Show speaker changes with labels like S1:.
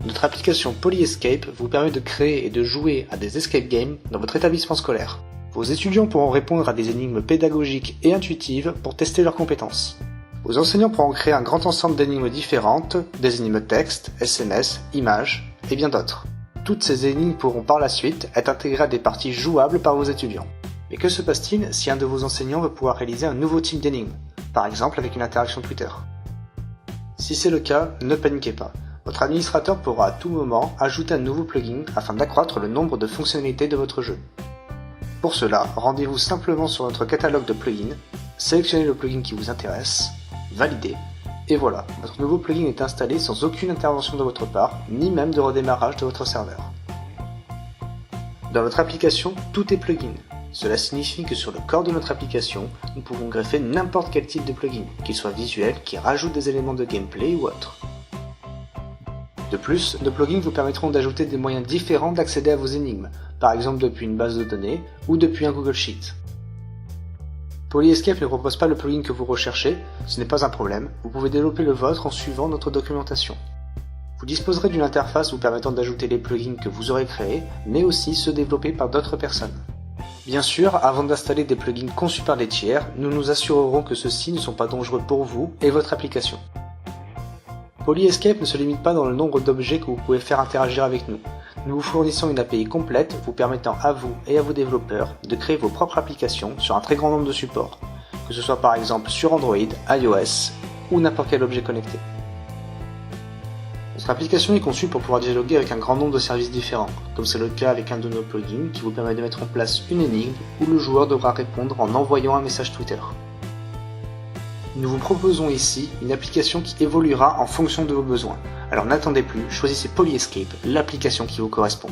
S1: Notre application PolyEscape vous permet de créer et de jouer à des escape games dans votre établissement scolaire. Vos étudiants pourront répondre à des énigmes pédagogiques et intuitives pour tester leurs compétences. Vos enseignants pourront créer un grand ensemble d'énigmes différentes, des énigmes texte, SMS, images et bien d'autres. Toutes ces énigmes pourront par la suite être intégrées à des parties jouables par vos étudiants. Mais que se passe-t-il si un de vos enseignants veut pouvoir réaliser un nouveau type d'énigme, par exemple avec une interaction Twitter? Si c'est le cas, ne paniquez pas. Votre administrateur pourra à tout moment ajouter un nouveau plugin afin d'accroître le nombre de fonctionnalités de votre jeu. Pour cela, rendez-vous simplement sur notre catalogue de plugins, sélectionnez le plugin qui vous intéresse, validez, et voilà, votre nouveau plugin est installé sans aucune intervention de votre part, ni même de redémarrage de votre serveur. Dans notre application, tout est plugin. Cela signifie que sur le corps de notre application, nous pouvons greffer n'importe quel type de plugin, qu'il soit visuel, qui rajoute des éléments de gameplay ou autre. De plus, nos plugins vous permettront d'ajouter des moyens différents d'accéder à vos énigmes, par exemple depuis une base de données ou depuis un Google Sheet. PolyEscape ne propose pas le plugin que vous recherchez, ce n'est pas un problème, vous pouvez développer le vôtre en suivant notre documentation. Vous disposerez d'une interface vous permettant d'ajouter les plugins que vous aurez créés, mais aussi ceux développés par d'autres personnes. Bien sûr, avant d'installer des plugins conçus par des tiers, nous nous assurerons que ceux-ci ne sont pas dangereux pour vous et votre application. PolyEscape ne se limite pas dans le nombre d'objets que vous pouvez faire interagir avec nous. Nous vous fournissons une API complète vous permettant à vous et à vos développeurs de créer vos propres applications sur un très grand nombre de supports, que ce soit par exemple sur Android, iOS ou n'importe quel objet connecté. Notre application est conçue pour pouvoir dialoguer avec un grand nombre de services différents, comme c'est le cas avec un de nos plugins qui vous permet de mettre en place une énigme où le joueur devra répondre en envoyant un message Twitter. Nous vous proposons ici une application qui évoluera en fonction de vos besoins. Alors n'attendez plus, choisissez PolyEscape, l'application qui vous correspond.